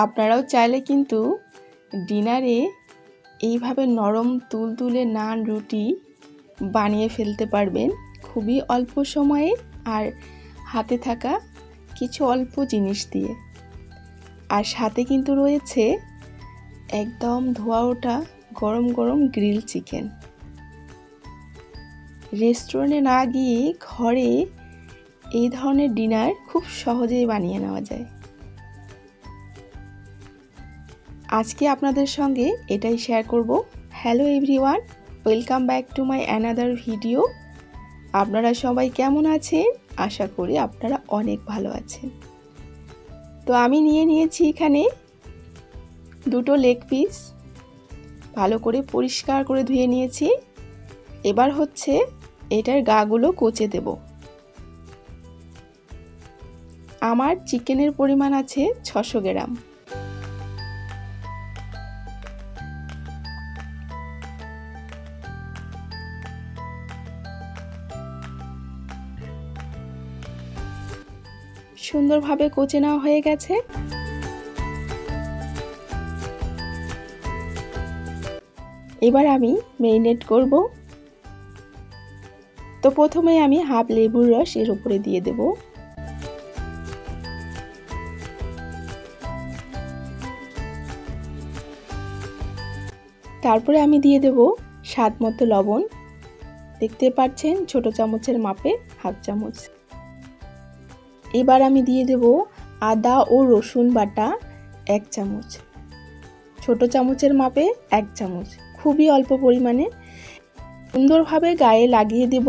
আপনারাও চাইলে কিন্তু ডিনারে এইভাবে নরম তুলতুলে নান রুটি বানিয়ে ফেলতে পারবেন খুবই অল্প সময়ে আর হাতে থাকা কিছু অল্প জিনিস দিয়ে। আর সাথে কিন্তু রয়েছে একদম ধোয়া ওঠা গরম গরম গ্রিল চিকেন। রেস্টুরেন্টে না গিয়ে ঘরে এই ধরনের ডিনার খুব সহজেই বানিয়ে নেওয়া যায়। আজকে আপনাদের সঙ্গে এটাই শেয়ার করব। Hello everyone, welcome back to my another video. আপনারা সবাই কেমন আছেন? আশা করি আপনারা অনেক ভালো আছেন। তো আমি নিয়ে নিয়েছি এখানে দুটো লেগ পিস, ভালো করে পরিষ্কার করে ধুয়ে নিয়েছি। এবার হচ্ছে এটার গাগুলো কচে দেব। আমার চিকেনের পরিমাণ আছে 600 গ্রাম। সুন্দরভাবে কচে নেওয়া হয়ে গেছে। এবার আমি ম্যারিনেট করব। তো প্রথমে আমি হাফ লেবুর রস এর উপরে দিয়ে দেব। তারপরে আমি দিয়ে দেব স্বাদ মতো লবণ। দেখতে পাচ্ছেন ছোট চামচের মাপে হাফ চামচ। এবার আমি দিয়ে দেব আদা ও রসুন বাটা 1 চামচ, ছোট চামচের মাপে 1 চামচ, খুবই অল্প পরিমাণে। সুন্দরভাবে গায়ে লাগিয়ে দেব,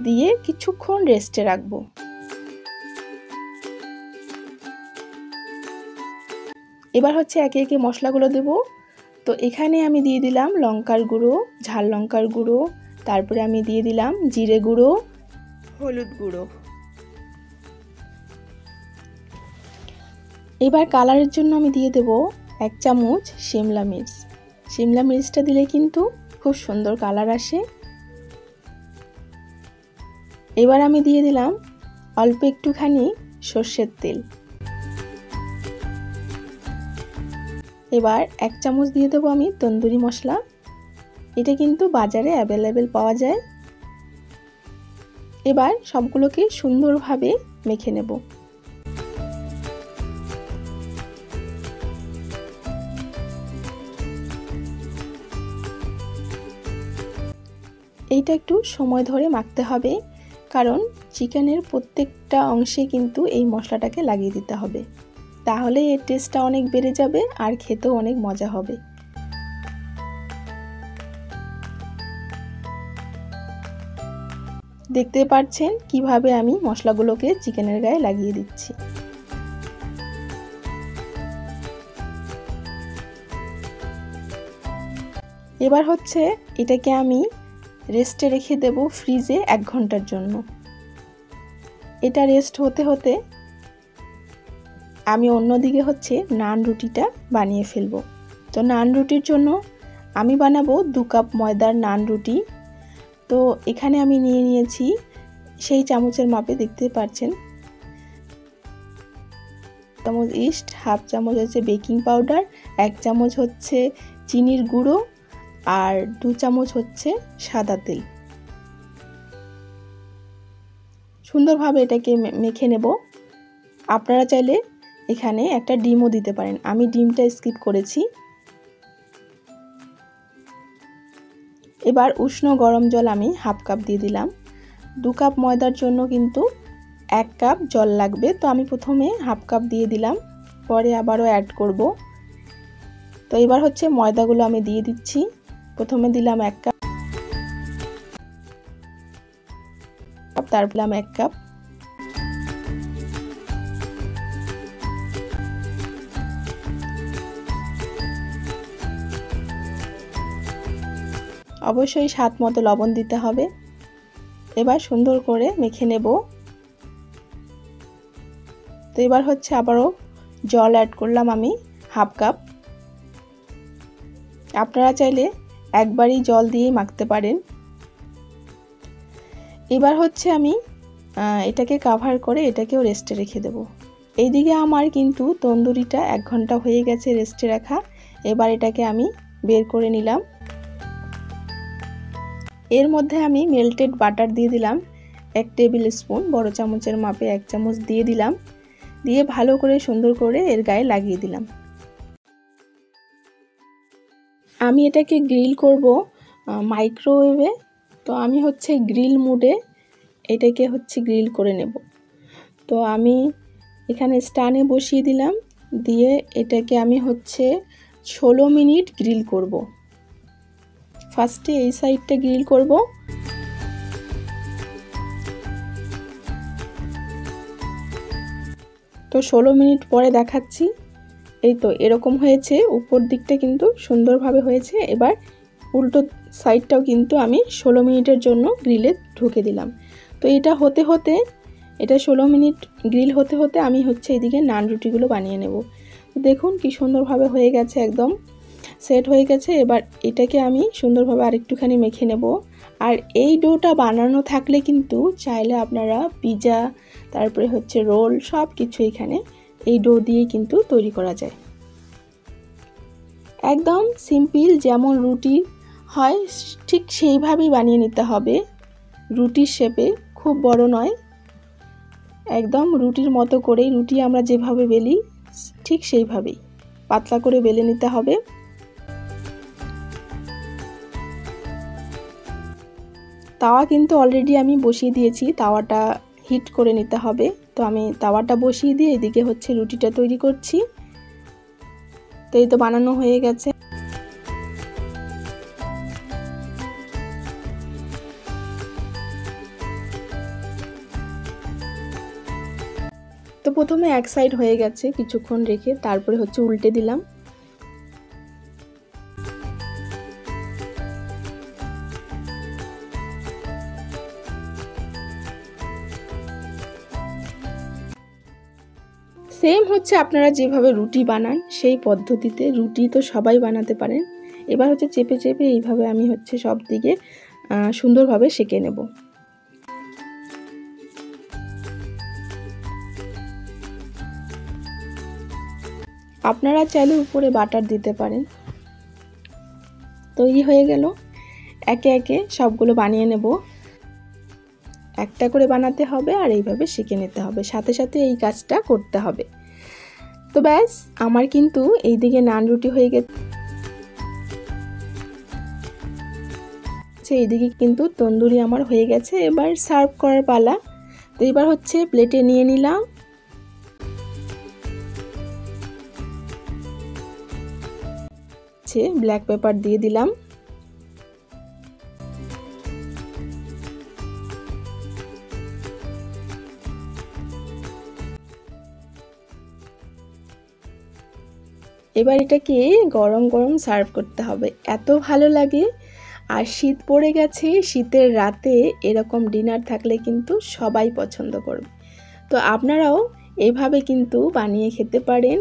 দিয়ে কিছুক্ষণ রেস্টে রাখব। এবার হচ্ছে একে একে মশলাগুলো দেব। তো এখানে আমি দিয়ে দিলাম লঙ্কার গুঁড়ো, ঝাল লঙ্কার গুঁড়ো, তারপরে আমি দিয়ে দিলাম জিরে গুঁড়ো, হলুদ গুঁড়ো। এবার কালারের জন্য আমি দিয়ে দেব 1 চামচ শিমলা মির্চ। শিমলা মির্চটা দিলে কিন্তু খুব সুন্দর কালার আসে। এবার আমি দিয়ে দিলাম অল্প একটুখানি সর্ষের তেল। এবার 1 চামচ দিয়ে দেবো আমি তন্দুরি মশলা। এটা কিন্তু বাজারে অ্যাভেলেবেল পাওয়া যায়। এবার সবগুলোকে সুন্দরভাবে মেখে নেব। এইটা একটু সময় ধরে মাখতে হবে, কারণ চিকেনের প্রত্যেকটা অংশে কিন্তু এই মশলাটাকে লাগিয়ে দিতে হবে, তাহলে এর টেস্টটা অনেক বেড়ে যাবে আর খেতেও অনেক মজা হবে। দেখতে পাচ্ছেন কিভাবে আমি মশলাগুলোকে চিকেনের গায়ে লাগিয়ে দিচ্ছি। এবার হচ্ছে এটাকে আমি রেস্টে রেখে দেব ফ্রিজে 1 ঘন্টার জন্য। এটা রেস্ট হতে হতে আমি অন্যদিকে হচ্ছে নান রুটিটা বানিয়ে ফেলবো। তো নান রুটির জন্য আমি বানাবো 2 কাপ ময়দার নান রুটি। তো এখানে আমি নিয়ে নিয়েছি সেই চামচের মাপে, দেখতে পাচ্ছেন, চামচ ইস্ট, হাফ চামচ হচ্ছে বেকিং পাউডার, 1 চামচ হচ্ছে চিনির গুঁড়ো আর 2 চামচ হচ্ছে সাদা তেল। সুন্দরভাবে এটাকে মেখে নেব। আপনারা চাইলে এখানে একটা ডিমও দিতে পারেন, আমি ডিমটা স্কিপ করেছি। এবার উষ্ণ গরম জল আমি হাফ কাপ দিয়ে দিলাম। 2 কাপ ময়দার জন্য কিন্তু 1 কাপ জল লাগবে। তো আমি প্রথমে হাফ কাপ দিয়ে দিলাম, পরে আবারও অ্যাড করব। তো এবার হচ্ছে ময়দাগুলো আমি দিয়ে দিচ্ছি। প্রথমে দিলাম 1 কাপ, তারপর দিলাম 1 কাপ। অবশ্যই স্বাদ মতো লবণ দিতে হবে। এবার সুন্দর করে মেখে নেব। তো এবার হচ্ছে আবারও জল অ্যাড করলাম আমি হাফ কাপ। আপনারা চাইলে একবারই জল দিয়ে মাখতে পারেন। এবার হচ্ছে আমি এটাকে কভার করে এটাকেও রেস্টে রেখে দেব। এইদিকে আমার কিন্তু তন্দুরিটা 1 ঘন্টা হয়ে গেছে রেস্টে রাখা। এবার এটাকে আমি বের করে নিলাম। এর মধ্যে আমি মেল্টেড বাটার দিয়ে দিলাম 1 টেবিল স্পুন, বড় চামচের মাপে 1 চামচ দিয়ে দিলাম। দিয়ে ভালো করে সুন্দর করে এর গায়ে লাগিয়ে দিলাম। আমি এটাকে গ্রিল করব মাইক্রোওয়েভে। তো আমি হচ্ছে গ্রিল মোডে এটাকে হচ্ছে গ্রিল করে নেব। তো আমি এখানে স্ট্যান্ডে বসিয়ে দিলাম, দিয়ে এটাকে আমি হচ্ছে 16 মিনিট গ্রিল করব। ফার্স্টে এই সাইডটা গ্রিল করব। তো 16 মিনিট পরে দেখাচ্ছি। এই তো এরকম হয়েছে, উপর দিকটা কিন্তু সুন্দরভাবে হয়েছে। এবার উল্টো সাইডটাও কিন্তু আমি 16 মিনিটের জন্য গ্রিলে ঢুকে দিলাম। তো এটা হতে হতে, এটা 16 মিনিট গ্রিল হতে হতে আমি হচ্ছে এদিকে নান রুটিগুলো বানিয়ে নেব। তো দেখুন কি সুন্দরভাবে হয়ে গেছে, একদম সেট হয়ে গেছে। এবার এটাকে আমি সুন্দরভাবে আরেকটুখানি মেখে নেব। আর এই ডোটা বানানো থাকলে কিন্তু চাইলে আপনারা পিৎজা, তারপরে হচ্ছে রোল, সব কিছু এখানে এই ডো দিয়ে কিন্তু তৈরি করা যায়। একদম সিম্পল, যেমন রুটি হয় ঠিক সেইভাবেই বানিয়ে নিতে হবে, রুটির শেপে, খুব বড় নয়, একদম রুটির মতো করেই, রুটি আমরা যেভাবে বেলি ঠিক সেইভাবেই পাতলা করে বেলে নিতে হবে। তাওয়া কিন্তু অলরেডি আমি বসিয়ে দিয়েছি, তাওয়াটা হিট করে নিতে হবে। তো আমি তাওয়াটা বসিয়ে দিয়ে এদিকে হচ্ছে রুটিটা তৈরি করছি। তো এই তো বানানো হয়ে গেছে। তো প্রথমে এক সাইড হয়ে গেছে, কিছুক্ষণ রেখে তারপরে হচ্ছে উল্টে দিলাম। সেম হচ্ছে আপনারা যেভাবে রুটি বানান সেই পদ্ধতিতে রুটি তো সবাই বানাতে পারেন। এবার হচ্ছে চেপে চেপে এইভাবে আমি হচ্ছে সব দিকে সুন্দরভাবে সেঁকে নেব। আপনারা চাইলে উপরে বাটার দিতে পারেন। তৈরি হয়ে গেল। একে একে সবগুলো বানিয়ে নেব। একটা করে বানাতে হবে আর এইভাবে শিখে নিতে হবে, সাথে সাথে এই কাজটা করতে হবে। তো ব্যাস, আমার কিন্তু এইদিকে নান রুটি হয়ে গেছে, এইদিকে কিন্তু তন্দুরি আমার হয়ে গেছে। এবার সার্ভ করার পালা। তো এবার হচ্ছে প্লেটে নিয়ে নিলাম। ব্ল্যাক পেপার দিয়ে দিলাম। এবার এটাকে গরম গরম সার্ভ করতে হবে, এত ভালো লাগে। আর শীত পড়ে গেছে, শীতের রাতে এরকম ডিনার থাকলে কিন্তু সবাই পছন্দ করবে। তো আপনারাও এইভাবে কিন্তু বানিয়ে খেতে পারেন।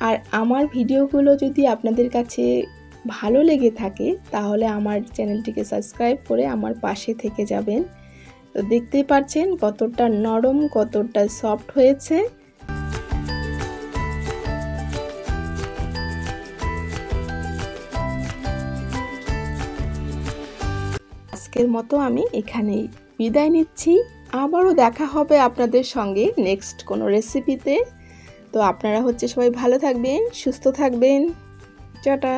আর আমার ভিডিওগুলো যদি আপনাদের কাছে ভালো লেগে থাকে তাহলে আমার চ্যানেলটিকে সাবস্ক্রাইব করে আমার পাশে থেকে যাবেন। তো দেখতেই পাচ্ছেন কতটা নরম, কতটা সফট হয়েছে। আজকের মতো আমি এখানেই বিদায় নিচ্ছি। আবারও দেখা হবে আপনাদের সঙ্গে নেক্সট কোনো রেসিপিতে। তো আপনারা হচ্ছে সবাই ভালো থাকবেন, সুস্থ থাকবেন। টাটা।